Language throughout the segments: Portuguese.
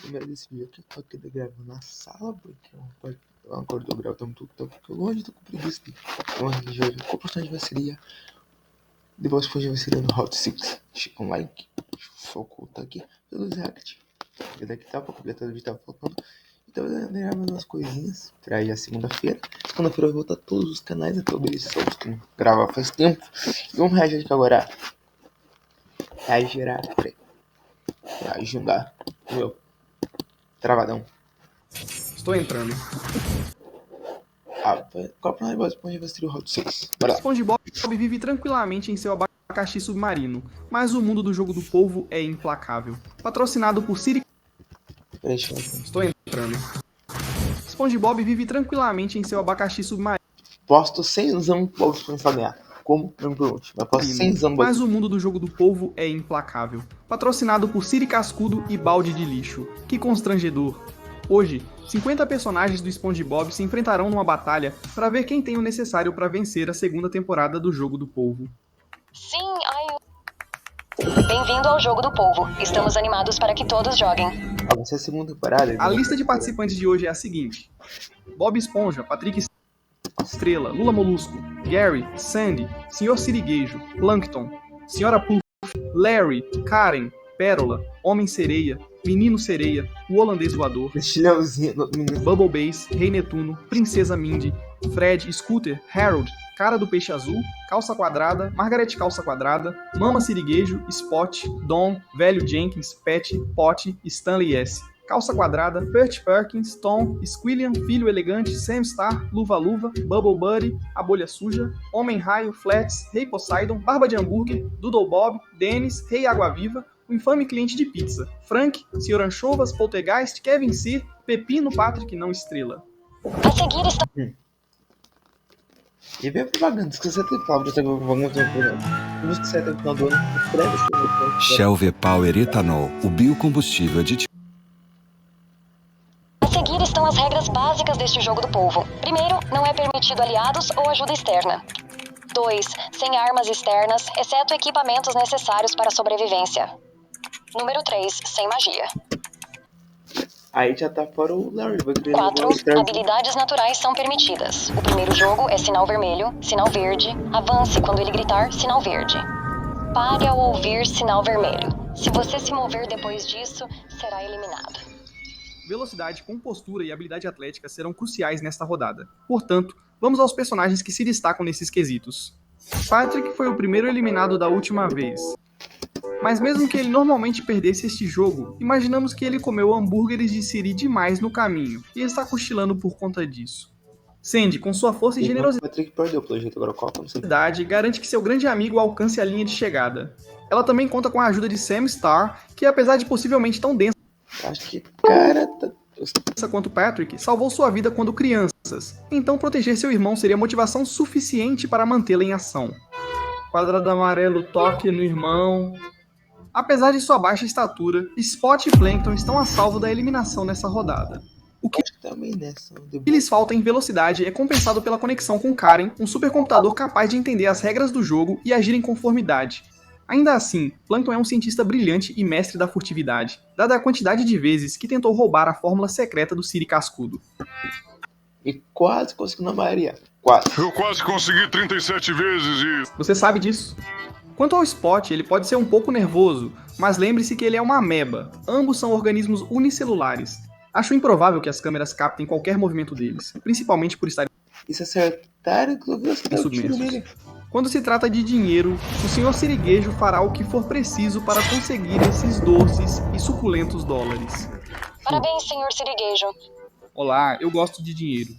Primeiro desse dia que eu tô aqui gravando na sala, porque eu acordo gravando tudo, porque hoje eu tô com preguiça. Qual personagem vai ser? Depois vai ser no Hot 6. Deixa um like, foco tá aqui, pelos react. E daqui tá pra completar o vídeo, tá faltando. Então eu vou gravando umas coisinhas pra ir a segunda-feira. Segunda-feira eu vou voltar todos os canais, até o Belisol, que não grava faz tempo. E vamos reagir aqui agora. Reagir. Meu. Travadão. Estou entrando. Qual personagem vai ser o Hot 6? Bora lá. SpongeBob vive tranquilamente em seu abacaxi submarino, mas o mundo do jogo do polvo é implacável. Patrocinado por Siri... Estou entrando. SpongeBob vive tranquilamente em seu abacaxi submarino. Posto 100 povos pra ganhar. Como? Não me pergunte. Mas posto 100 Mas o mundo do jogo do polvo é implacável. Patrocinado por Siri Cascudo e balde de lixo. Que constrangedor. Hoje, 50 personagens do SpongeBob se enfrentarão numa batalha para ver quem tem o necessário para vencer a segunda temporada do Jogo do Polvo. Sim, Bem-vindo ao Jogo do Polvo. Estamos animados para que todos joguem. Vai ser a segunda temporada. A lista de participantes de hoje é a seguinte: Bob Esponja, Patrick Estrela, Lula Molusco, Gary, Sandy, Sr. Sirigueijo, Plankton, Sra. Puff, Larry, Karen, Pérola, Homem-Sereia, Menino Sereia, o Holandês Voador, Bubble Bass, Rei Netuno, Princesa Mindy, Fred, Scooter, Harold, Cara do Peixe Azul, Calça Quadrada, Margaret Calça Quadrada, Mama Sirigueijo, Spot, Dom, Velho Jenkins, Pet, Pot, Stanley S. Calça Quadrada, Perch Perkins, Tom, Squilliam, Filho Elegante, Sam Star, Luva Luva, Bubble Buddy, A Bolha Suja, Homem Raio, Flats, Rei Poseidon, Barba de Hambúrguer, Doodle Bob, Dennis, Rei Água Viva, o infame cliente de pizza, Frank, Sr. Anchovas, Poltergeist, Kevin C, Pepino, Patrick Não Estrela. A seguir está... E vem a propaganda, se você tem Flávio, você vai programa. Música certa no final do ano. Shell V-Power Etanol, o biocombustível aditivo. A seguir estão as regras básicas deste jogo do polvo. Primeiro, não é permitido aliados ou ajuda externa. 2. Sem armas externas, exceto equipamentos necessários para a sobrevivência. Número 3. Sem magia. Aí já tá fora o Larry. 4. Habilidades naturais são permitidas. O primeiro jogo é sinal vermelho, sinal verde. Avance quando ele gritar, sinal verde. Pare ao ouvir sinal vermelho. Se você se mover depois disso, será eliminado. Velocidade, compostura e habilidade atlética serão cruciais nesta rodada. Portanto, vamos aos personagens que se destacam nesses quesitos. Patrick foi o primeiro eliminado da última vez. Mas mesmo que ele normalmente perdesse este jogo, imaginamos que ele comeu hambúrgueres de Siri demais no caminho e está cochilando por conta disso. Sandy, com sua força e generosidade, garante que seu grande amigo alcance a linha de chegada. Ela também conta com a ajuda de Sam Star, que apesar de possivelmente tão densa quanto Patrick, salvou sua vida quando crianças, então proteger seu irmão seria motivação suficiente para mantê-la em ação. Quadrado amarelo, toque no irmão... Apesar de sua baixa estatura, Spot e Plankton estão a salvo da eliminação nessa rodada. O que lhes falta em velocidade é compensado pela conexão com Karen, um supercomputador capaz de entender as regras do jogo e agir em conformidade. Ainda assim, Plankton é um cientista brilhante e mestre da furtividade, dada a quantidade de vezes que tentou roubar a fórmula secreta do Siri Cascudo. E quase conseguiu na maioria. Quase. Eu quase consegui 37 vezes e... Você sabe disso? Quanto ao Spot, ele pode ser um pouco nervoso, mas lembre-se que ele é uma ameba. Ambos são organismos unicelulares. Acho improvável que as câmeras captem qualquer movimento deles, principalmente por estarem submersos. Quando se trata de dinheiro, o Sr. Sirigueijo fará o que for preciso para conseguir esses doces e suculentos dólares. Parabéns, Sr. Sirigueijo. Olá, eu gosto de dinheiro.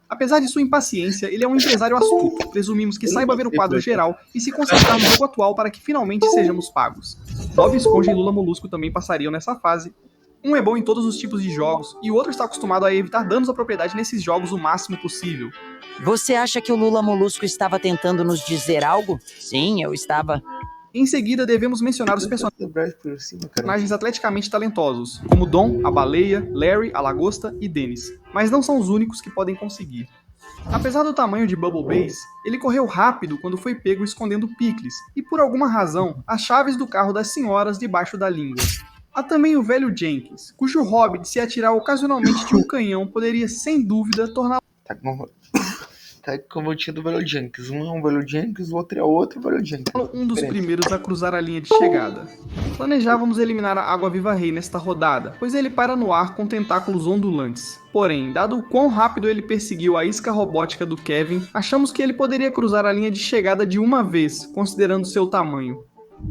Apesar de sua impaciência, ele é um empresário astuto. Presumimos que saiba ver o quadro geral e se concentrar no jogo atual para que finalmente sejamos pagos. Bob Esponja e Lula Molusco também passariam nessa fase. Um é bom em todos os tipos de jogos, e o outro está acostumado a evitar danos à propriedade nesses jogos o máximo possível. Você acha que o Lula Molusco estava tentando nos dizer algo? Sim, eu estava. Em seguida, devemos mencionar os personagens atleticamente talentosos, como Dom, a Baleia, Larry, a Lagosta e Dennis, mas não são os únicos que podem conseguir. Apesar do tamanho de Bubble Bass, ele correu rápido quando foi pego escondendo picles, e por alguma razão, as chaves do carro das senhoras debaixo da língua. Há também o velho Jenkins, cujo hobby de se atirar ocasionalmente de um canhão poderia, sem dúvida, torná-lo Tá como eu tinha do velho Jenkins. Um é um velho Jenkins, o outro é outro velho Jenkins. um dos primeiros a cruzar a linha de chegada. Planejávamos eliminar a Água-Viva Rei nesta rodada, pois ele para no ar com tentáculos ondulantes. Porém, dado o quão rápido ele perseguiu a isca robótica do Kevin, achamos que ele poderia cruzar a linha de chegada de uma vez, considerando seu tamanho.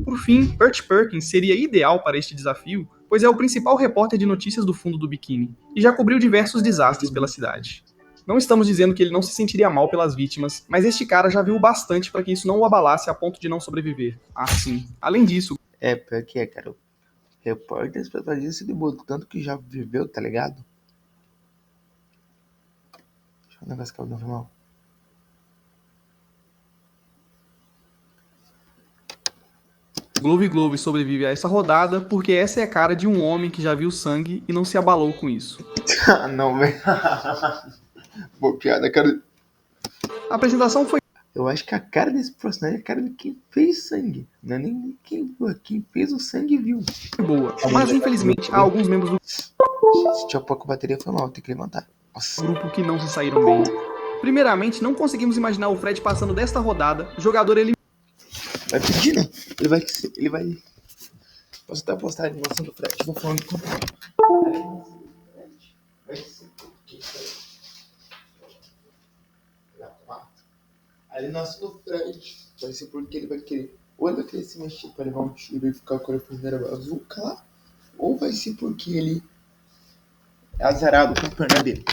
Por fim, Burt Perkins seria ideal para este desafio, pois é o principal repórter de notícias do fundo do biquíni, e já cobriu diversos desastres pela cidade. Não estamos dizendo que ele não se sentiria mal pelas vítimas, mas este cara já viu bastante para que isso não o abalasse a ponto de não sobreviver. Assim, além disso... Pior que cara. O repórter especialista de boto, tanto que já viveu, tá ligado? Deixa eu ver um negócio que é normal. Glove sobrevive a essa rodada porque essa é a cara de um homem que já viu sangue e não se abalou com isso. Ah, não, velho. Boa piada, cara. A apresentação foi Eu acho que a cara desse personagem é a cara de quem fez sangue. Não é nem quem fez o sangue viu. boa, mas infelizmente há alguns membros do Se tinha pouca bateria, foi mal, tem que levantar. Nossa. grupo que não se saíram bem. Primeiramente, não conseguimos imaginar o Fred passando desta rodada, jogador eliminado. Vai pedir, né? Ele vai. Posso até postar a animação do Fred. Vou falando com vai ser porque. A animação do Fred vai ser porque ele vai querer. Ou ele vai querer se mexer pra levar um tiro e ficar com a primeira azul lá. Ou vai ser porque ele é azarado com a perna dele.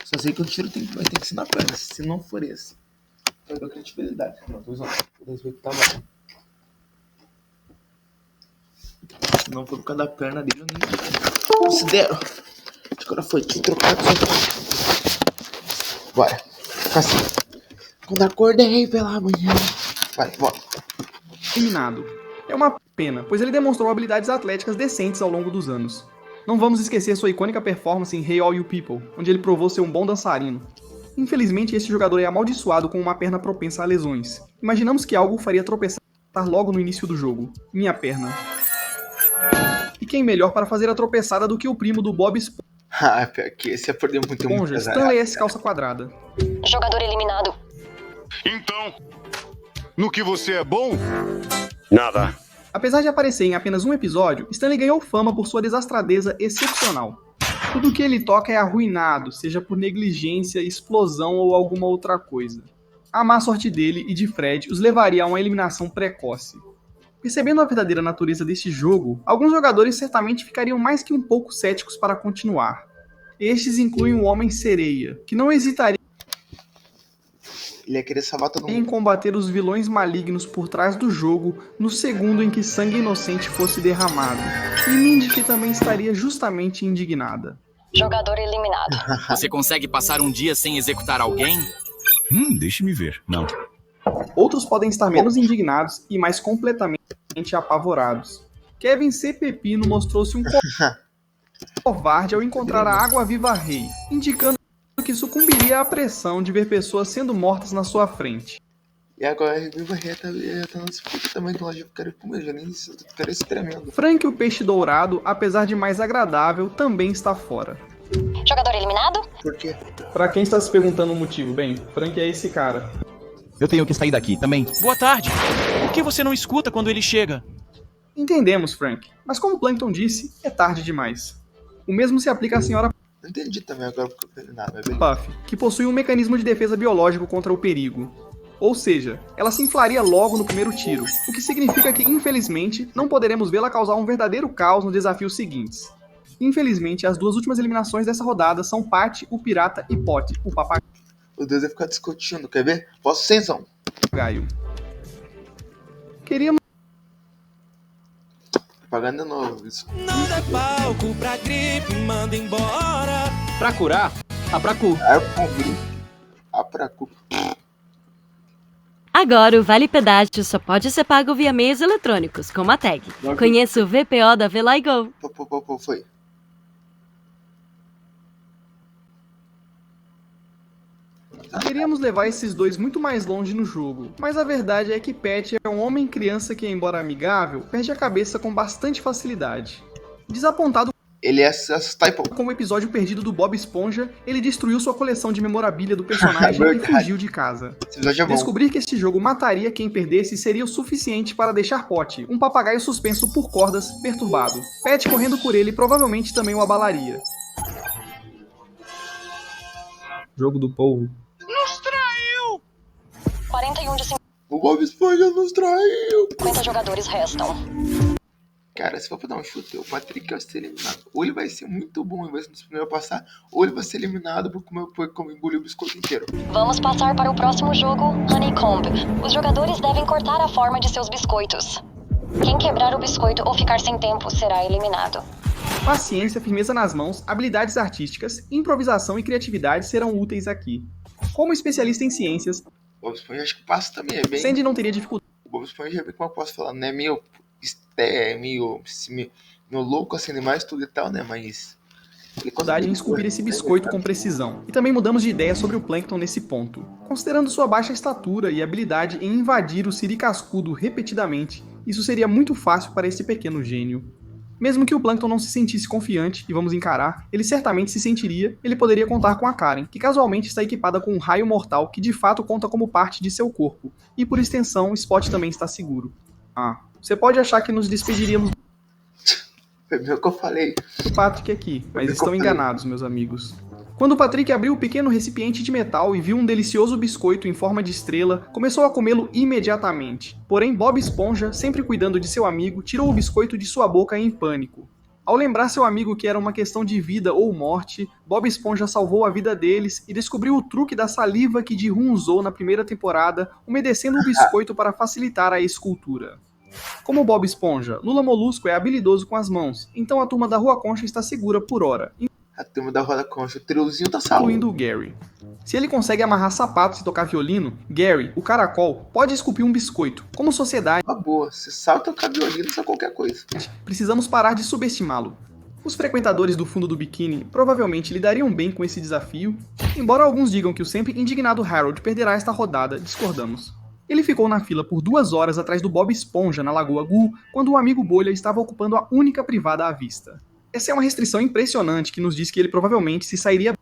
Só sei que o tiro vai ter que ser na perna. Se não for esse, eu dou credibilidade. Não, tô usando. Vou respeitar mais. Se não for por causa da perna dele, eu nem considero. Agora foi, tinha que trocar com bora. Fica assim. Quando acordei pela manhã. Vai, bora. eliminado. É uma pena, pois ele demonstrou habilidades atléticas decentes ao longo dos anos. Não vamos esquecer sua icônica performance em Hey All You People, onde ele provou ser um bom dançarino. Infelizmente, esse jogador é amaldiçoado com uma perna propensa a lesões. Imaginamos que algo o faria tropeçar logo no início do jogo. Minha perna. E quem melhor para fazer a tropeçada do que o primo do Bob Ah, pior que esse ia perder muito Esponja, Stanley S. Calça Quadrada. Jogador eliminado. Então, no que você é bom? Nada. Apesar de aparecer em apenas um episódio, Stanley ganhou fama por sua desastradeza excepcional. Tudo que ele toca é arruinado, seja por negligência, explosão ou alguma outra coisa. A má sorte dele e de Fred os levaria a uma eliminação precoce. Percebendo a verdadeira natureza deste jogo, alguns jogadores certamente ficariam mais que um pouco céticos para continuar. Estes incluem o Homem-Sereia, que não hesitaria Ele ia querer salvar todo em mundo. combater os vilões malignos por trás do jogo no segundo em que sangue inocente fosse derramado. E Mindy, que também estaria justamente indignada. Jogador eliminado. Você consegue passar um dia sem executar alguém? Deixe-me ver. Não. Outros podem estar menos indignados e mais completamente apavorados. Kevin C. Pepino mostrou-se um covarde ao encontrar a Água-Viva Rei, indicando que sucumbiria à pressão de ver pessoas sendo mortas na sua frente. E agora a Viva Rei tá na disputa também do lado de ficar com ele, nem ficar esse tremendo. Frank, o peixe dourado, apesar de mais agradável, também está fora. Jogador eliminado? Por quê? Pra quem está se perguntando o motivo, bem, Frank é esse cara. Eu tenho que sair daqui também. Boa tarde. Por que você não escuta quando ele chega? Entendemos, Frank, mas como Plankton disse, é tarde demais. O mesmo se aplica à senhora Não entendi também agora porque eu falei nada, mas beleza. Puff, que possui um mecanismo de defesa biológico contra o perigo. Ou seja, ela se inflaria logo no primeiro tiro, o que significa que, infelizmente, não poderemos vê-la causar um verdadeiro caos nos desafios seguintes. Infelizmente, as duas últimas eliminações dessa rodada são Patty, o pirata, e Potty, o papagaio. Os dois iam ficar discutindo, quer ver? Posso senzão. Queríamos Propaganda novo, isso. Não dá palco pra gripe, manda embora. Pra curar, a Pracu. Apracu. Agora o Vale Pedágio só pode ser pago via meios eletrônicos, como a tag. Conheça o VPO da Velaigo. Foi. Queríamos levar esses dois muito mais longe no jogo, mas a verdade é que Patty é um homem-criança que, embora amigável, perde a cabeça com bastante facilidade. Desapontado Ele é essa typo. com o episódio perdido do Bob Esponja, ele destruiu sua coleção de memorabilia do personagem e Verdade. fugiu de casa. Esse episódio é bom. Descobrir que este jogo mataria quem perdesse seria o suficiente para deixar Pot, um papagaio suspenso por cordas, perturbado. Pat correndo por ele provavelmente também o abalaria. Jogo do povo. 41 de O Bob Esponja nos traiu. 50 jogadores restam. Cara, se for pra dar um chute, o Patrick vai ser eliminado. Ou ele vai ser muito bom e vai ser um dos primeiros a passar, ou ele vai ser eliminado por engolir o biscoito inteiro. Vamos passar para o próximo jogo, Honeycomb. Os jogadores devem cortar a forma de seus biscoitos. Quem quebrar o biscoito ou ficar sem tempo será eliminado. Paciência, firmeza nas mãos, habilidades artísticas, improvisação e criatividade serão úteis aqui. Como especialista em ciências, O Bob Esponja acho que passa também, é bem... Sandy não teria dificuldade O Bob Esponja é bem, como eu posso falar, né? Meio louco assim demais, tudo e tal, né? Mas... em esculpir esse biscoito com precisão. E também mudamos de ideia sobre o Plankton nesse ponto. Considerando sua baixa estatura e habilidade em invadir o Siri cascudo repetidamente, isso seria muito fácil para esse pequeno gênio. Mesmo que o Plankton não se sentisse confiante, e vamos encarar, ele certamente se sentiria, ele poderia contar com a Karen, que casualmente está equipada com um raio mortal que de fato conta como parte de seu corpo. E por extensão, Spot também está seguro. Você pode achar que nos despediríamos Foi o que eu falei. do Patrick aqui, mas estão enganados, meus amigos. Quando o Patrick abriu o pequeno recipiente de metal e viu um delicioso biscoito em forma de estrela, começou a comê-lo imediatamente. Porém, Bob Esponja, sempre cuidando de seu amigo, tirou o biscoito de sua boca em pânico. Ao lembrar seu amigo que era uma questão de vida ou morte, Bob Esponja salvou a vida deles e descobriu o truque da saliva que Ji-Hoon usou na primeira temporada, umedecendo o biscoito para facilitar a escultura. Como Bob Esponja, Lula Molusco é habilidoso com as mãos, então a turma da Rua Concha está segura por hora, A turma da Roda Concha, o triozinho tá salvo. incluindo o Gary. Se ele consegue amarrar sapatos e tocar violino, Gary, o caracol, pode esculpir um biscoito. Como sociedade, Uma boa, se salta o violino, só qualquer coisa. precisamos parar de subestimá-lo. Os frequentadores do fundo do biquíni provavelmente lidariam bem com esse desafio, embora alguns digam que o sempre indignado Harold perderá esta rodada, discordamos. Ele ficou na fila por 2 horas atrás do Bob Esponja na Lagoa Gu, quando o amigo Bolha estava ocupando a única privada à vista. Essa é uma restrição impressionante que nos diz que ele provavelmente se sairia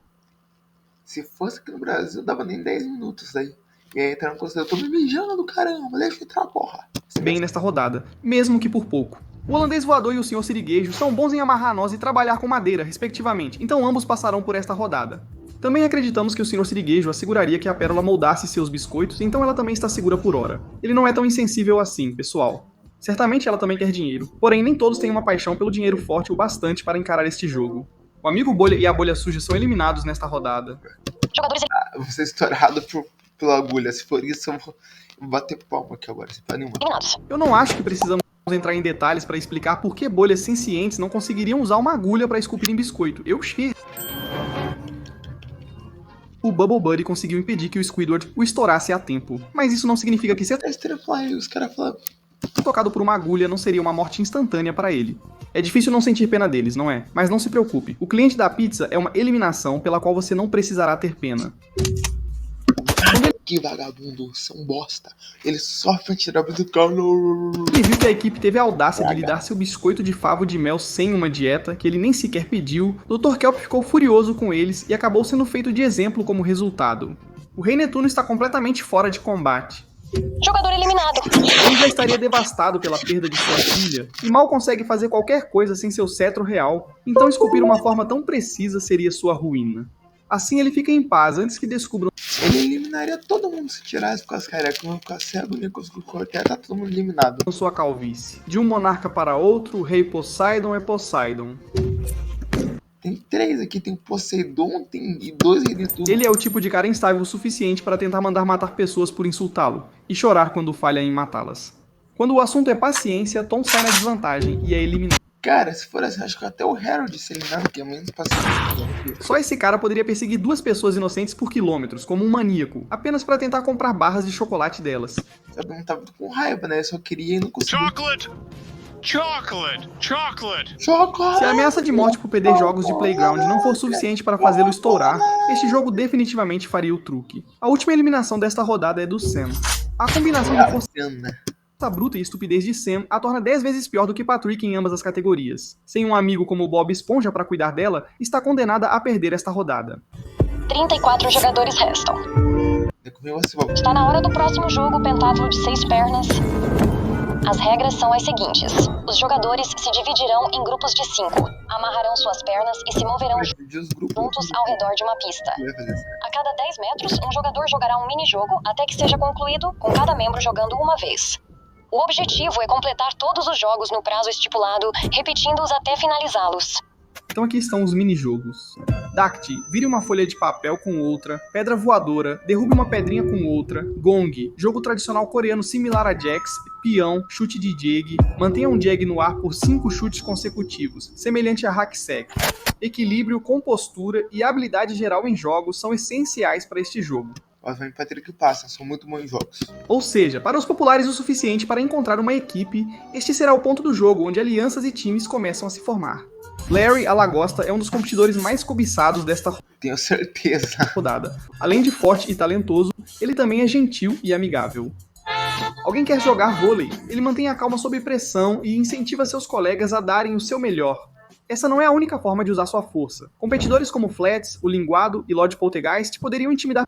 Se fosse aqui no Brasil, dava nem 10 minutos daí. E aí entraram com eu tô me mijando, caramba, deixa eu entrar, porra. bem nesta rodada, mesmo que por pouco. O holandês voador e o Sr. Sirigueijo são bons em amarrar nós e trabalhar com madeira, respectivamente, então ambos passarão por esta rodada. Também acreditamos que o Sr. Sirigueijo asseguraria que a Pérola moldasse seus biscoitos, então ela também está segura por hora. Ele não é tão insensível assim, pessoal. Certamente ela também quer dinheiro, porém nem todos têm uma paixão pelo dinheiro forte o bastante para encarar este jogo. O amigo Bolha e a Bolha Suja são eliminados nesta rodada. Jogadores Você estourado pela agulha. Se for isso, eu vou bater palma aqui agora, sem pra nenhuma. eliminados. Eu não acho que precisamos entrar em detalhes para explicar por que bolhas sencientes não conseguiriam usar uma agulha para esculpir em biscoito. Eu fiz. O Bubble Buddy conseguiu impedir que o Squidward o estourasse a tempo. Mas isso não significa que ser É Starfly, os caras falam. tocado por uma agulha não seria uma morte instantânea para ele. É difícil não sentir pena deles, não é? Mas não se preocupe. O cliente da pizza é uma eliminação pela qual você não precisará ter pena. Que vagabundo, são bosta. Eles sofrem tirar do carro. Ele viu que a equipe teve a audácia de lhe dar seu biscoito de favo de mel sem uma dieta, que ele nem sequer pediu. Dr. Kelp ficou furioso com eles e acabou sendo feito de exemplo como resultado. O Rei Netuno está completamente fora de combate. Jogador eliminado. Ele já estaria devastado pela perda de sua filha e mal consegue fazer qualquer coisa sem seu cetro real, então esculpir uma forma tão precisa seria sua ruína. Assim ele fica em paz antes que descubram Ele eliminaria todo mundo se tirasse com as carecas, não ficar cego, nem com os cortar, tá todo mundo eliminado. sua calvície. De um monarca para outro, o rei Poseidon é Poseidon. Tem 3 aqui, tem o Poseidon, tem 2 Rei Netuno. Ele é o tipo de cara instável o suficiente para tentar mandar matar pessoas por insultá-lo, e chorar quando falha em matá-las. Quando o assunto é paciência, Tom sai na desvantagem e é eliminado. Cara, se for assim, acho que até o Harold se eliminado, que é menos paciente. Só esse cara poderia perseguir 2 pessoas inocentes por quilômetros, como um maníaco, apenas para tentar comprar barras de chocolate delas. Eu não tava com raiva, né? Eu só queria e não conseguia. Chocolate! Chocolate! Chocolate! Chocolate! Se a ameaça de morte por perder jogos de playground não for suficiente para fazê-lo estourar, este jogo definitivamente faria o truque. A última eliminação desta rodada é do Sam. A combinação de força Ana. bruta e estupidez de Sam a torna 10 vezes pior do que Patrick em ambas as categorias. Sem um amigo como Bob Esponja para cuidar dela, está condenada a perder esta rodada. 34 jogadores restam. Está na hora do próximo jogo, pentáculo de 6 pernas. As regras são as seguintes. Os jogadores se dividirão em grupos de 5, amarrarão suas pernas e se moverão juntos ao redor de uma pista. A cada 10 metros, um jogador jogará um mini-jogo até que seja concluído, com cada membro jogando uma vez. O objetivo é completar todos os jogos no prazo estipulado, repetindo-os até finalizá-los. Então aqui estão os mini-jogos. Dacti, vire uma folha de papel com outra. Pedra voadora, derrube uma pedrinha com outra. Gong, jogo tradicional coreano similar a jacks. Peão, chute de jeg. Mantenha um jeg no ar por 5 chutes consecutivos, semelhante a hack-sack. Equilíbrio, compostura e habilidade geral em jogos são essenciais para este jogo. Obviamente, Patrick passa, são muito bons jogos. Ou seja, para os populares o suficiente para encontrar uma equipe, este será o ponto do jogo onde alianças e times começam a se formar. Larry Alagosta é um dos competidores mais cobiçados desta Tenho certeza. rodada. Além de forte e talentoso, ele também é gentil e amigável. Alguém quer jogar vôlei? Ele mantém a calma sob pressão e incentiva seus colegas a darem o seu melhor. Essa não é a única forma de usar sua força. Competidores como Flats, o Linguado e Lord Poltergeist poderiam intimidar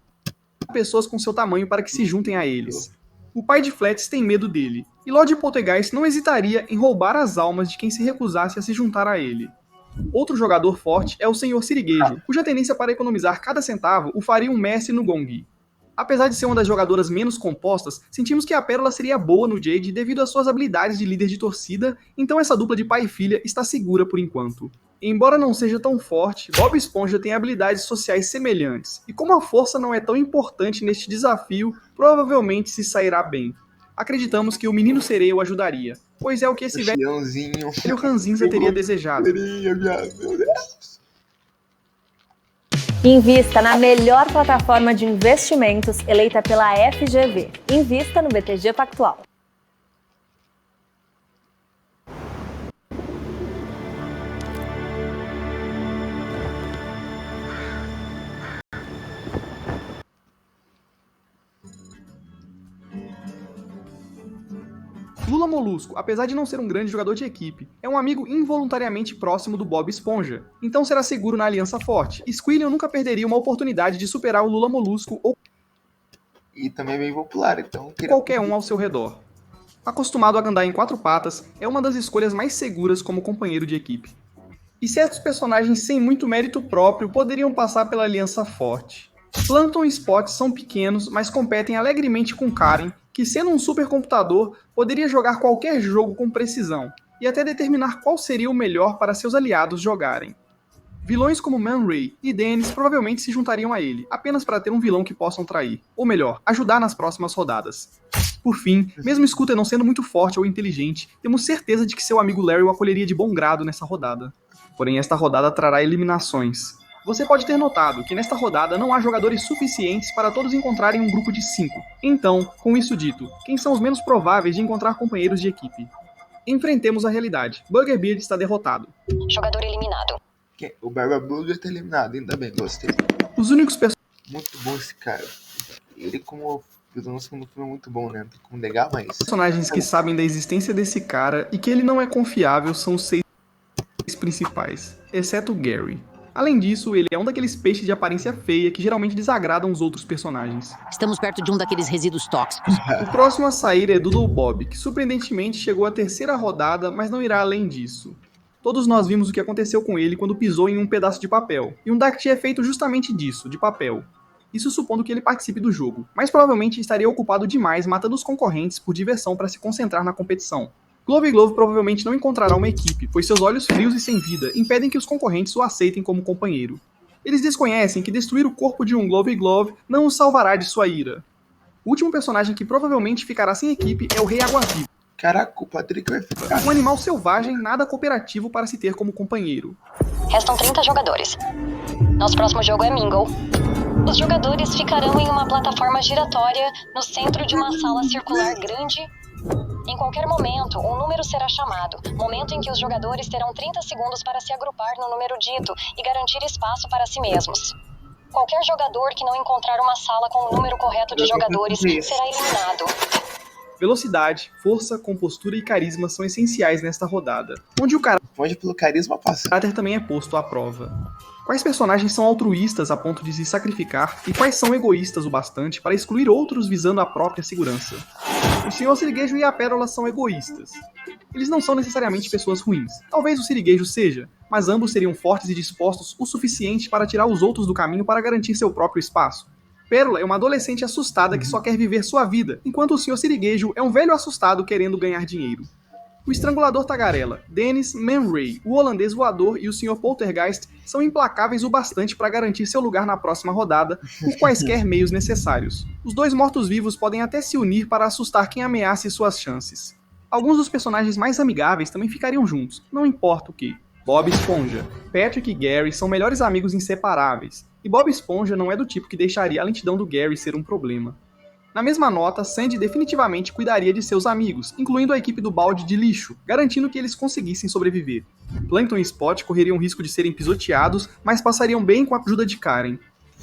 pessoas com seu tamanho para que se juntem a eles. O pai de Flats tem medo dele, e Lord Poltergeist não hesitaria em roubar as almas de quem se recusasse a se juntar a ele. Outro jogador forte é o Sr. Sirigueijo, cuja tendência para economizar cada centavo o faria um mestre no Gongi. Apesar de ser uma das jogadoras menos compostas, sentimos que a Pérola seria boa no Jade devido às suas habilidades de líder de torcida, então essa dupla de pai e filha está segura por enquanto. Embora não seja tão forte, Bob Esponja tem habilidades sociais semelhantes, e como a força não é tão importante neste desafio, provavelmente se sairá bem. Acreditamos que o Menino Sereia o ajudaria, pois é o que esse velho ranzinza teria desejado. Invista na melhor plataforma de investimentos eleita pela FGV. Invista no BTG Pactual. Lula Molusco, apesar de não ser um grande jogador de equipe, é um amigo involuntariamente próximo do Bob Esponja, então será seguro na aliança forte. Squillion nunca perderia uma oportunidade de superar o Lula Molusco ou E também é bem popular, então qualquer um ao seu redor. Acostumado a andar em 4 patas, é uma das escolhas mais seguras como companheiro de equipe. E certos personagens sem muito mérito próprio poderiam passar pela aliança forte. Plankton e Spot são pequenos, mas competem alegremente com Karen, que sendo um supercomputador, poderia jogar qualquer jogo com precisão, e até determinar qual seria o melhor para seus aliados jogarem. Vilões como Man Ray e Dennis provavelmente se juntariam a ele, apenas para ter um vilão que possam trair, ou melhor, ajudar nas próximas rodadas. Por fim, mesmo Scooter não sendo muito forte ou inteligente, temos certeza de que seu amigo Larry o acolheria de bom grado nessa rodada. Porém, esta rodada trará eliminações. Você pode ter notado que nesta rodada não há jogadores suficientes para todos encontrarem um grupo de 5. Então, com isso dito, quem são os menos prováveis de encontrar companheiros de equipe? Enfrentemos a realidade. Buggerbeard está derrotado. Jogador eliminado. O Barba Blue está eliminado, ainda bem, gostei. Os únicos Muito bom esse cara. Ele como vilão no segundo filme é muito bom, né? Não tem como negar, mas... personagens que sabem da existência desse cara e que ele não é confiável são os 6 principais, exceto o Gary. Além disso, ele é um daqueles peixes de aparência feia que geralmente desagradam os outros personagens. Estamos perto de um daqueles resíduos tóxicos. O próximo a sair é Doodle Bob, que surpreendentemente chegou à 3ª rodada, mas não irá além disso. Todos nós vimos o que aconteceu com ele quando pisou em um pedaço de papel, e um Dacti é feito justamente disso, de papel. Isso supondo que ele participe do jogo, mas provavelmente estaria ocupado demais matando os concorrentes por diversão para se concentrar na competição. Glove provavelmente não encontrará uma equipe, pois seus olhos frios e sem vida impedem que os concorrentes o aceitem como companheiro. Eles desconhecem que destruir o corpo de um Glove não o salvará de sua ira. O último personagem que provavelmente ficará sem equipe é o Rei Água-Viva. Caraca, o Patrick vai ficar... Um animal selvagem nada cooperativo para se ter como companheiro. Restam 30 jogadores. Nosso próximo jogo é Mingle. Os jogadores ficarão em uma plataforma giratória no centro de uma sala circular grande. Em qualquer momento, um número será chamado, momento em que os jogadores terão 30 segundos para se agrupar no número dito e garantir espaço para si mesmos. Qualquer jogador que não encontrar uma sala com o número correto de jogadores será eliminado. Velocidade, força, compostura e carisma são essenciais nesta rodada, onde o Onde pelo carisma passa. caráter também é posto à prova. Quais personagens são altruístas a ponto de se sacrificar e quais são egoístas o bastante para excluir outros visando a própria segurança? O Sr. Siriguejo e a Pérola são egoístas. Eles não são necessariamente pessoas ruins. Talvez o Siriguejo seja, mas ambos seriam fortes e dispostos o suficiente para tirar os outros do caminho para garantir seu próprio espaço. Pérola é uma adolescente assustada que só quer viver sua vida, enquanto o Sr. Siriguejo é um velho assustado querendo ganhar dinheiro. O Estrangulador Tagarela, Dennis Man Ray, o Holandês Voador e o Sr. Poltergeist são implacáveis o bastante para garantir seu lugar na próxima rodada, por quaisquer meios necessários. Os dois mortos-vivos podem até se unir para assustar quem ameace suas chances. Alguns dos personagens mais amigáveis também ficariam juntos, não importa o que. Bob Esponja. Patrick e Gary são melhores amigos inseparáveis, e Bob Esponja não é do tipo que deixaria a lentidão do Gary ser um problema. Na mesma nota, Sandy definitivamente cuidaria de seus amigos, incluindo a equipe do balde de lixo, garantindo que eles conseguissem sobreviver. Plankton e Spot correriam risco de serem pisoteados, mas passariam bem com a ajuda de Karen.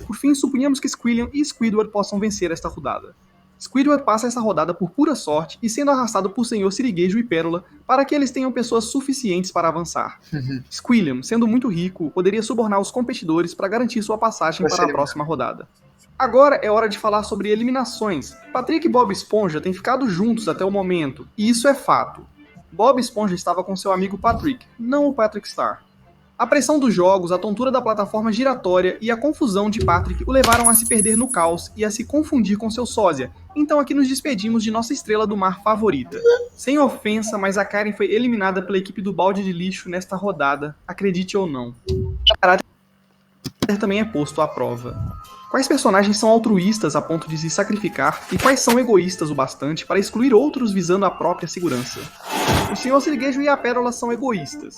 Por fim, suponhamos que Squilliam e Squidward possam vencer esta rodada. Squidward passa essa rodada por pura sorte e sendo arrastado por Sr. Siriguejo e Pérola para que eles tenham pessoas suficientes para avançar. Squilliam, sendo muito rico, poderia subornar os competidores para garantir sua passagem para a próxima rodada. Agora é hora de falar sobre eliminações. Patrick e Bob Esponja têm ficado juntos até o momento, e isso é fato. Bob Esponja estava com seu amigo Patrick, não o Patrick Star. A pressão dos jogos, a tontura da plataforma giratória e a confusão de Patrick o levaram a se perder no caos e a se confundir com seu sósia, então aqui nos despedimos de nossa estrela do mar favorita. Sem ofensa, mas a Karen foi eliminada pela equipe do balde de lixo nesta rodada, acredite ou não. O caráter também é posto à prova. Quais personagens são altruístas a ponto de se sacrificar e quais são egoístas o bastante para excluir outros visando a própria segurança? O Sr. Siriguejo e a Pérola são egoístas.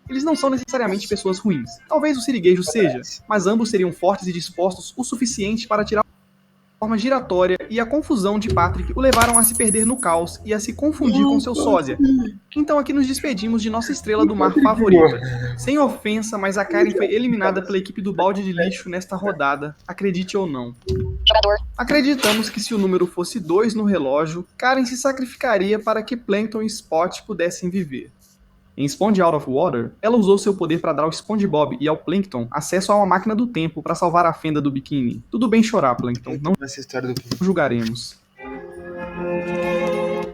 Eles não são necessariamente pessoas ruins. Talvez o Siriguejo seja, mas ambos seriam fortes e dispostos o suficiente para tirar a forma giratória e a confusão de Patrick o levaram a se perder no caos e a se confundir com seu sósia. Então aqui nos despedimos de nossa estrela do mar favorita. Sem ofensa, mas a Karen foi eliminada pela equipe do balde de lixo nesta rodada, acredite ou não. Jogador. Acreditamos que se o número fosse 2 no relógio, Karen se sacrificaria para que Plankton e Spot pudessem viver. Em Sponge Out of Water, ela usou seu poder para dar ao SpongeBob e ao Plankton acesso a uma máquina do tempo para salvar a fenda do biquíni. Tudo bem chorar, Plankton, não julgaremos.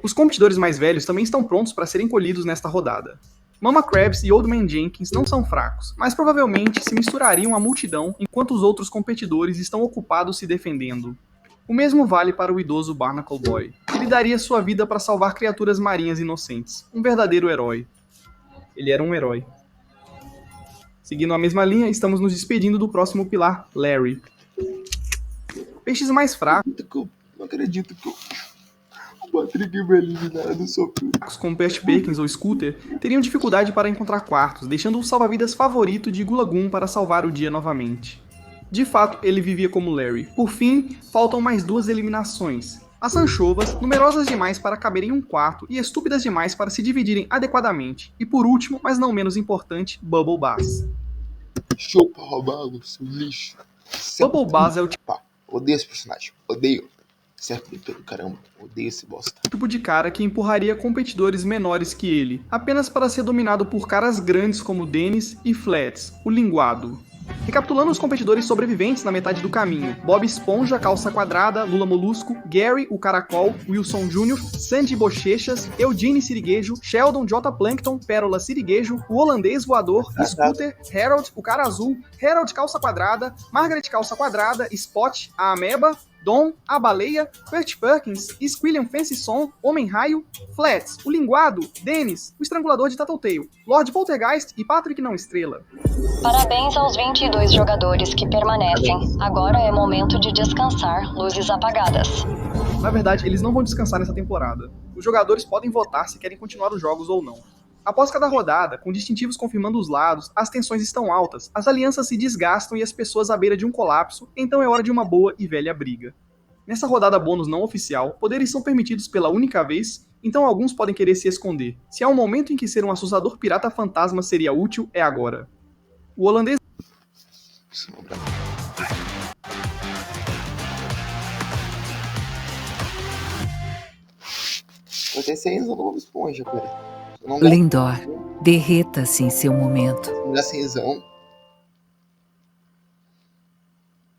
Os competidores mais velhos também estão prontos para serem colhidos nesta rodada. Mama Krabs e Old Man Jenkins não são fracos, mas provavelmente se misturariam à multidão enquanto os outros competidores estão ocupados se defendendo. O mesmo vale para o idoso Barnacle Boy. Ele daria sua vida para salvar criaturas marinhas inocentes. Um verdadeiro herói. Ele era um herói. Seguindo a mesma linha, estamos nos despedindo do próximo pilar, Larry. Peixes mais fracos, Não acredito que o Patrick foi eliminado como Pat Perkins ou Scooter, teriam dificuldade para encontrar quartos, deixando o salva-vidas favorito de Gulagoon para salvar o dia novamente. De fato, ele vivia como Larry. Por fim, faltam mais 2 eliminações. As anchovas, numerosas demais para caberem em um quarto e estúpidas demais para se dividirem adequadamente. E por último, mas não menos importante, Bubble Bass. Chupa, roubá-lo, seu lixo. Bubble Bass é o Odeio esse personagem. Odeio. Certo do caramba. Odeio esse bosta. tipo de cara que empurraria competidores menores que ele, apenas para ser dominado por caras grandes como Dennis e Flats, o linguado. Recapitulando os competidores sobreviventes na metade do caminho: Bob Esponja, Calça Quadrada, Lula Molusco, Gary, o Caracol, Wilson Jr., Sandy Bochechas, Eugene Siriguejo, Sheldon J. Plankton, Pérola Siriguejo, o Holandês Voador, Scooter, Harold, o Cara Azul, Harold Calça Quadrada, Margaret Calça Quadrada, Spot, a Ameba, Dom, a Baleia, Pat Perkins, Squilliam Fancyson, Homem-Raio, Flats, o Linguado, Dennis, o Estrangulador de Tattletale, Lord Poltergeist e Patrick Não Estrela. Parabéns aos 22 jogadores que permanecem. Agora é momento de descansar, luzes apagadas. Na verdade, eles não vão descansar nessa temporada. Os jogadores podem votar se querem continuar os jogos ou não. Após cada rodada, com distintivos confirmando os lados, as tensões estão altas, as alianças se desgastam e as pessoas à beira de um colapso, então é hora de uma boa e velha briga. Nessa rodada bônus não oficial, poderes são permitidos pela única vez, então alguns podem querer se esconder. Se há um momento em que ser um assustador pirata fantasma seria útil, é agora. O holandês... Vai ter 6 anos no Bob Esponja, cara. Lindor, derreta-se em seu momento. Se me dá 6 anos,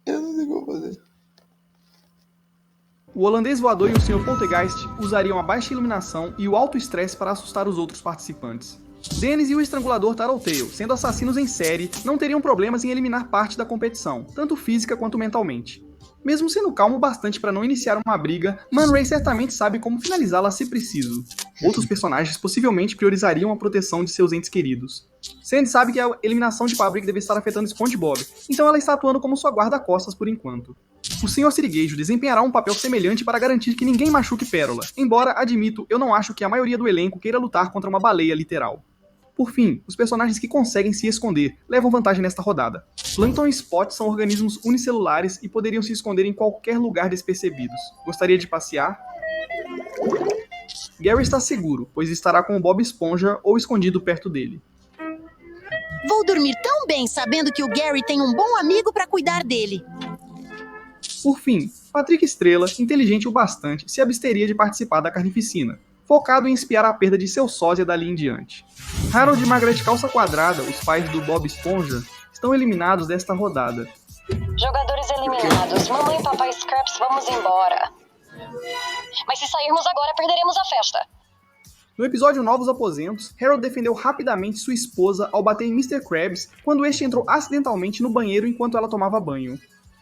eu não sei o que eu vou fazer. O holandês voador e o Sr. Poltergeist usariam a baixa iluminação e o alto estresse para assustar os outros participantes. Dennis e o estrangulador Tattletale, sendo assassinos em série, não teriam problemas em eliminar parte da competição, tanto física quanto mentalmente. Mesmo sendo calmo bastante para não iniciar uma briga, Man Ray certamente sabe como finalizá-la se preciso. Outros personagens possivelmente priorizariam a proteção de seus entes queridos. Sandy sabe que a eliminação de Patrick deve estar afetando SpongeBob, então ela está atuando como sua guarda-costas por enquanto. O Sr. Sirigueijo desempenhará um papel semelhante para garantir que ninguém machuque Pérola, embora, admito, eu não acho que a maioria do elenco queira lutar contra uma baleia literal. Por fim, os personagens que conseguem se esconder levam vantagem nesta rodada. Plankton e Spot são organismos unicelulares e poderiam se esconder em qualquer lugar despercebidos. Gostaria de passear? Gary está seguro, pois estará com o Bob Esponja ou escondido perto dele. Vou dormir tão bem sabendo que o Gary tem um bom amigo para cuidar dele. Por fim, Patrick Estrela, inteligente o bastante, se absteria de participar da carnificina, focado em espiar a perda de seu sósia dali em diante. Harold e Margaret Calça Quadrada, os pais do Bob Esponja, estão eliminados desta rodada. Jogadores eliminados. Mamãe e papai Scraps, vamos embora. Mas se sairmos agora, perderemos a festa. No episódio Novos Aposentos, Harold defendeu rapidamente sua esposa ao bater em Mr. Krabs quando este entrou acidentalmente no banheiro enquanto ela tomava banho.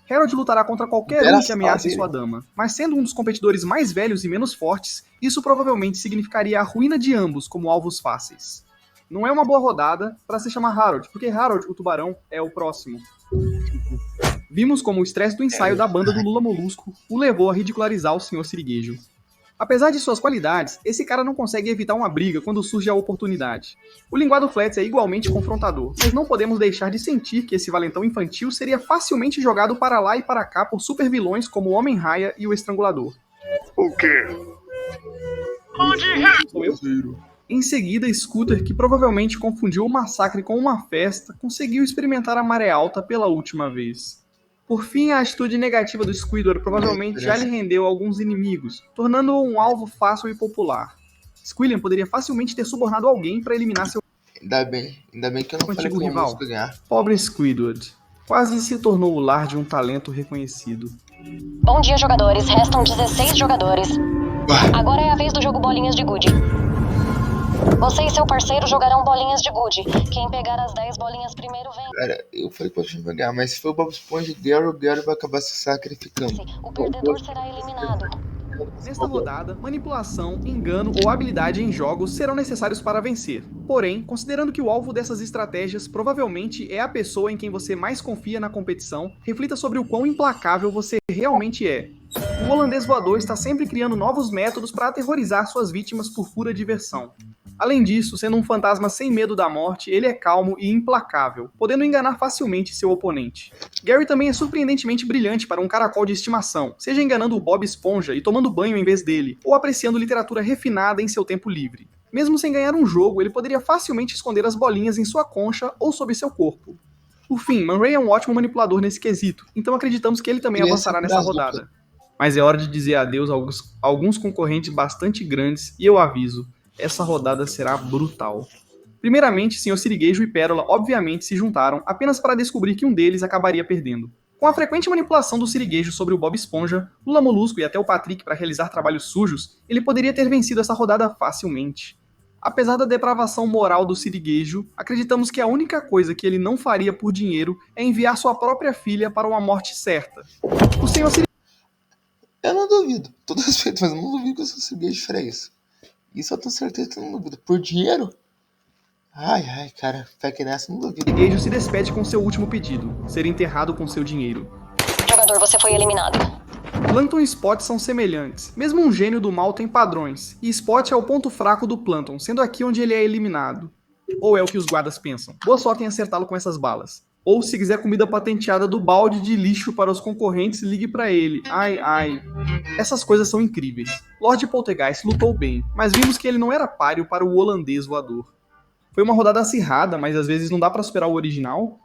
Harold lutará contra qualquer um que ameace sua dama, mas sendo um dos competidores mais velhos e menos fortes, isso provavelmente significaria a ruína de ambos como alvos fáceis. Não é uma boa rodada para se chamar Harold, porque Harold, o tubarão, é o próximo. Vimos como o estresse do ensaio da banda do Lula Molusco o levou a ridicularizar o Sr. Sirigueijo. Apesar de suas qualidades, esse cara não consegue evitar uma briga quando surge a oportunidade. O linguado Flats é igualmente confrontador, mas não podemos deixar de sentir que esse valentão infantil seria facilmente jogado para lá e para cá por supervilões como o Homem-Raia e o Estrangulador. O quê? Sou eu? Em seguida, Scooter, que provavelmente confundiu o massacre com uma festa, conseguiu experimentar a maré alta pela última vez. Por fim, a atitude negativa do Squidward provavelmente já lhe rendeu alguns inimigos, tornando-o um alvo fácil e popular. Squilliam poderia facilmente ter subornado alguém para eliminar seu Ainda bem que eu não falei que o rival. ganhar. Pobre Squidward. Quase se tornou o lar de um talento reconhecido. Bom dia, jogadores. Restam 16 jogadores. Agora é a vez do jogo Bolinhas de Gude. Você e seu parceiro jogarão bolinhas de gude. Quem pegar as 10 bolinhas primeiro vem. Cara, eu falei que eu tinha que ganhar, mas se for o Bob Esponja, o Gary vai acabar se sacrificando. O perdedor será eliminado. Nesta rodada, manipulação, engano ou habilidade em jogos serão necessários para vencer. Porém, considerando que o alvo dessas estratégias provavelmente é a pessoa em quem você mais confia na competição, reflita sobre o quão implacável você realmente é. O holandês voador está sempre criando novos métodos para aterrorizar suas vítimas por pura diversão. Além disso, sendo um fantasma sem medo da morte, ele é calmo e implacável, podendo enganar facilmente seu oponente. Gary também é surpreendentemente brilhante para um caracol de estimação, seja enganando o Bob Esponja e tomando banho em vez dele, ou apreciando literatura refinada em seu tempo livre. Mesmo sem ganhar um jogo, ele poderia facilmente esconder as bolinhas em sua concha ou sob seu corpo. Por fim, Man Ray é um ótimo manipulador nesse quesito, então acreditamos que ele também avançará nessa rodada. Mas é hora de dizer adeus a alguns concorrentes bastante grandes e eu aviso, essa rodada será brutal. Primeiramente, Sr. Sirigueijo e Pérola obviamente se juntaram apenas para descobrir que um deles acabaria perdendo. Com a frequente manipulação do Sirigueijo sobre o Bob Esponja, Lula Molusco e até o Patrick para realizar trabalhos sujos, ele poderia ter vencido essa rodada facilmente. Apesar da depravação moral do Sirigueijo, acreditamos que a única coisa que ele não faria por dinheiro é enviar sua própria filha para uma morte certa. O Sr. Sirigueijo... Eu não duvido, todo respeito, mas eu não duvido que o Sr. Sirigueijo faria isso. Isso eu tenho certeza que eu não duvido. Por dinheiro? Ai, cara, fé que nessa, não duvido. Sirigueijo se despede com seu último pedido, ser enterrado com seu dinheiro. Jogador, você foi eliminado. Plankton e Spot são semelhantes. Mesmo um gênio do mal tem padrões, e Spot é o ponto fraco do Plankton, sendo aqui onde ele é eliminado. Ou é o que os guardas pensam. Boa sorte em acertá-lo com essas balas. Ou se quiser comida patenteada do balde de lixo para os concorrentes, ligue para ele. Ai. Essas coisas são incríveis. Lord Poltergeist lutou bem, mas vimos que ele não era páreo para o holandês voador. Foi uma rodada acirrada, mas às vezes não dá para superar o original.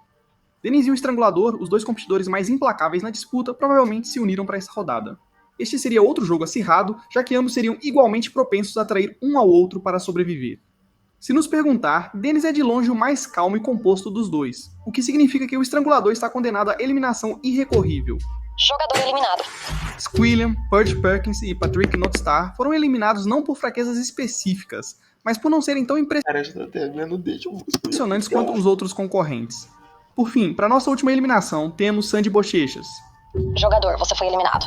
Dennis e o Estrangulador, os dois competidores mais implacáveis na disputa, provavelmente se uniram para essa rodada. Este seria outro jogo acirrado, já que ambos seriam igualmente propensos a atrair um ao outro para sobreviver. Se nos perguntar, Dennis é de longe o mais calmo e composto dos dois, o que significa que o estrangulador está condenado à eliminação irrecorrível. Jogador eliminado. Squilliam, Pudge Perkins e Patrick Notstar foram eliminados não por fraquezas específicas, mas por não serem tão impressionantes quanto os outros concorrentes. Por fim, para nossa última eliminação, temos Sandy Bochechas. Jogador, você foi eliminado.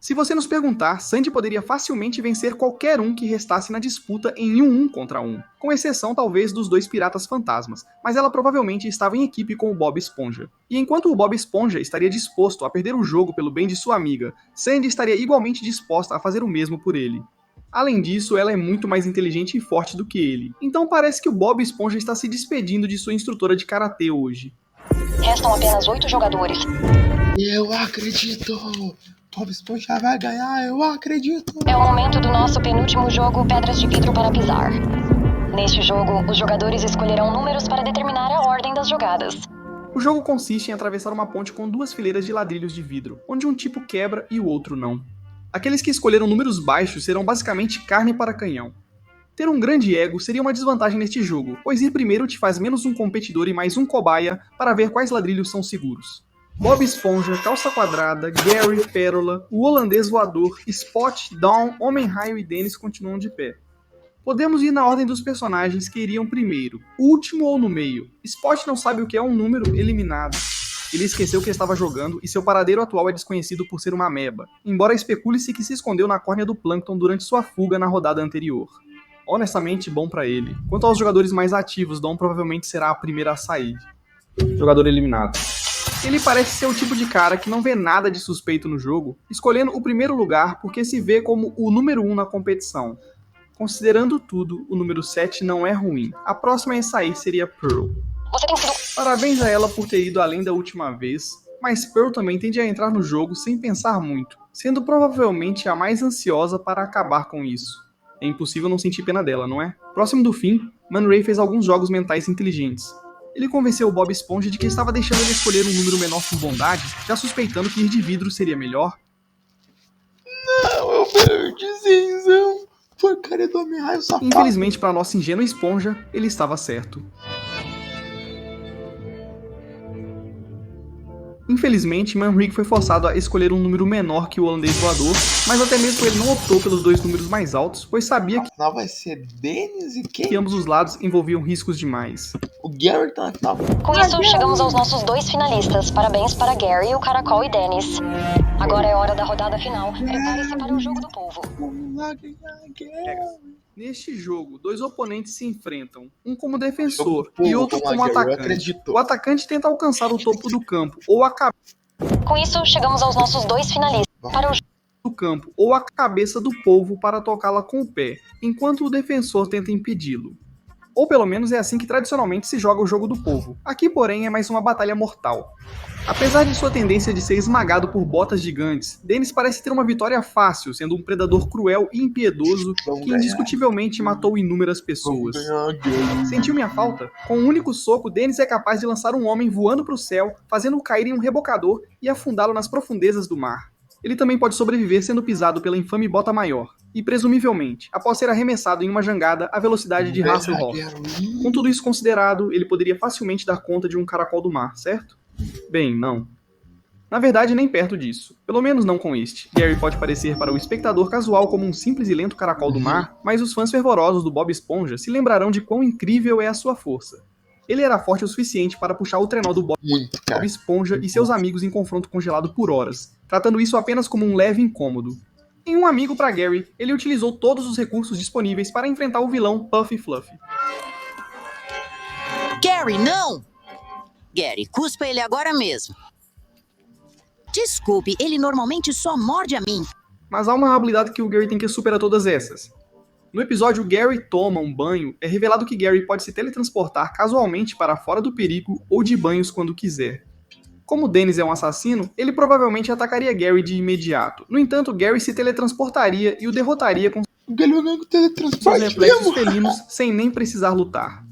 Se você nos perguntar, Sandy poderia facilmente vencer qualquer um que restasse na disputa em um 1 contra 1, com exceção talvez dos dois piratas fantasmas, mas ela provavelmente estava em equipe com o Bob Esponja. E enquanto o Bob Esponja estaria disposto a perder o jogo pelo bem de sua amiga, Sandy estaria igualmente disposta a fazer o mesmo por ele. Além disso, ela é muito mais inteligente e forte do que ele, então parece que o Bob Esponja está se despedindo de sua instrutora de karatê hoje. Restam apenas 8 jogadores. Eu acredito! Bob Esponja vai ganhar, eu acredito! É o momento do nosso penúltimo jogo, Pedras de Vidro para Pisar. Neste jogo, os jogadores escolherão números para determinar a ordem das jogadas. O jogo consiste em atravessar uma ponte com 2 fileiras de ladrilhos de vidro, onde um tipo quebra e o outro não. Aqueles que escolheram números baixos serão basicamente carne para canhão. Ter um grande ego seria uma desvantagem neste jogo, pois ir primeiro te faz menos um competidor e mais um cobaia para ver quais ladrilhos são seguros. Bob Esponja, Calça Quadrada, Gary, Pérola, o Holandês Voador, Spot, Dawn, Homem-Raio e Dennis continuam de pé. Podemos ir na ordem dos personagens que iriam primeiro, último ou no meio. Spot não sabe o que é um número eliminado. Ele esqueceu que estava jogando e seu paradeiro atual é desconhecido por ser uma ameba, embora especule-se que se escondeu na córnea do Plankton durante sua fuga na rodada anterior. Honestamente, bom pra ele. Quanto aos jogadores mais ativos, Dawn provavelmente será a primeira a sair. Jogador eliminado. Ele parece ser o tipo de cara que não vê nada de suspeito no jogo, escolhendo o primeiro lugar porque se vê como o número 1 na competição. Considerando tudo, o número 7 não é ruim. A próxima a sair seria Pearl. Parabéns a ela por ter ido além da última vez, mas Pearl também tende a entrar no jogo sem pensar muito, sendo provavelmente a mais ansiosa para acabar com isso. É impossível não sentir pena dela, não é? Próximo do fim, Man Ray fez alguns jogos mentais inteligentes. Ele convenceu o Bob Esponja de que estava deixando ele escolher um número menor por bondade, já suspeitando que ir de vidro seria melhor. Não, eu perdi, Zinzão. Porcaria do Homem-Raio, safado. Infelizmente, para nossa ingênua esponja, ele estava certo. Infelizmente, Manrig foi forçado a escolher um número menor que o Holandês Voador, mas até mesmo ele não optou pelos 2 números mais altos, pois sabia que Afinal vai ser Dennis e quem? ambos os lados envolviam riscos demais. O Gary tá na final. Com isso, chegamos aos nossos 2 finalistas. Parabéns para Gary, o Caracol e Dennis. Agora é hora da rodada final. Prepare-se para o jogo do povo. Neste jogo, 2 oponentes se enfrentam, um como defensor e outro como atacante. O atacante tenta alcançar o topo do campo ou a cabeça Com isso, chegamos aos nossos 2 finalistas. Para o do campo ou a cabeça do polvo para tocá-la com o pé, enquanto o defensor tenta impedi-lo. Ou pelo menos é assim que tradicionalmente se joga o jogo do polvo. Aqui, porém, é mais uma batalha mortal. Apesar de sua tendência de ser esmagado por botas gigantes, Dennis parece ter uma vitória fácil, sendo um predador cruel e impiedoso que indiscutivelmente matou inúmeras pessoas. Sentiu minha falta? Com um único soco, Dennis é capaz de lançar um homem voando para o céu, fazendo-o cair em um rebocador e afundá-lo nas profundezas do mar. Ele também pode sobreviver sendo pisado pela infame Bota Maior, e presumivelmente, após ser arremessado em uma jangada à velocidade de Hasselhoff. Com tudo isso considerado, ele poderia facilmente dar conta de um caracol do mar, certo? Bem, não. Na verdade, nem perto disso. Pelo menos não com este. Gary pode parecer para o espectador casual como um simples e lento caracol do mar, mas os fãs fervorosos do Bob Esponja se lembrarão de quão incrível é a sua força. Ele era forte o suficiente para puxar o trenó do Bob Esponja e seus amigos em confronto congelado por horas, tratando isso apenas como um leve incômodo. Em um amigo para Gary, ele utilizou todos os recursos disponíveis para enfrentar o vilão Puffy Fluffy. Gary, não! Gary, cuspa ele agora mesmo. Desculpe, ele normalmente só morde a mim. Mas há uma habilidade que o Gary tem que superar todas essas. No episódio Gary toma um banho, é revelado que Gary pode se teletransportar casualmente para fora do perigo ou de banhos quando quiser. Como Dennis é um assassino, ele provavelmente atacaria Gary de imediato. No entanto, Gary se teletransportaria e o derrotaria com seus reflexos felinos sem nem precisar lutar.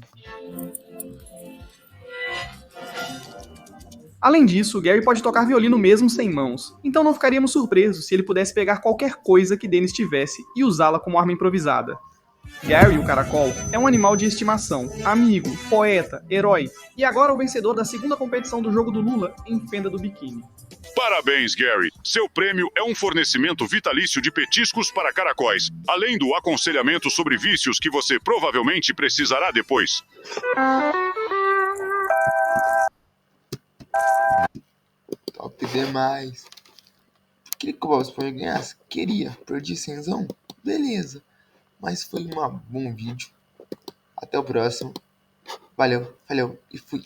Além disso, Gary pode tocar violino mesmo sem mãos, então não ficaríamos surpresos se ele pudesse pegar qualquer coisa que Dennis tivesse e usá-la como arma improvisada. Gary, o caracol, é um animal de estimação, amigo, poeta, herói, e agora o vencedor da segunda competição do jogo do Lula em Fenda do Biquíni. Parabéns, Gary. Seu prêmio é um fornecimento vitalício de petiscos para caracóis, além do aconselhamento sobre vícios que você provavelmente precisará depois. Top demais. Queria que o Bob Esponja ganhasse? Queria. Perdi 100zão? Beleza. Mas foi um bom vídeo. Até o próximo. Valeu, falhou e fui.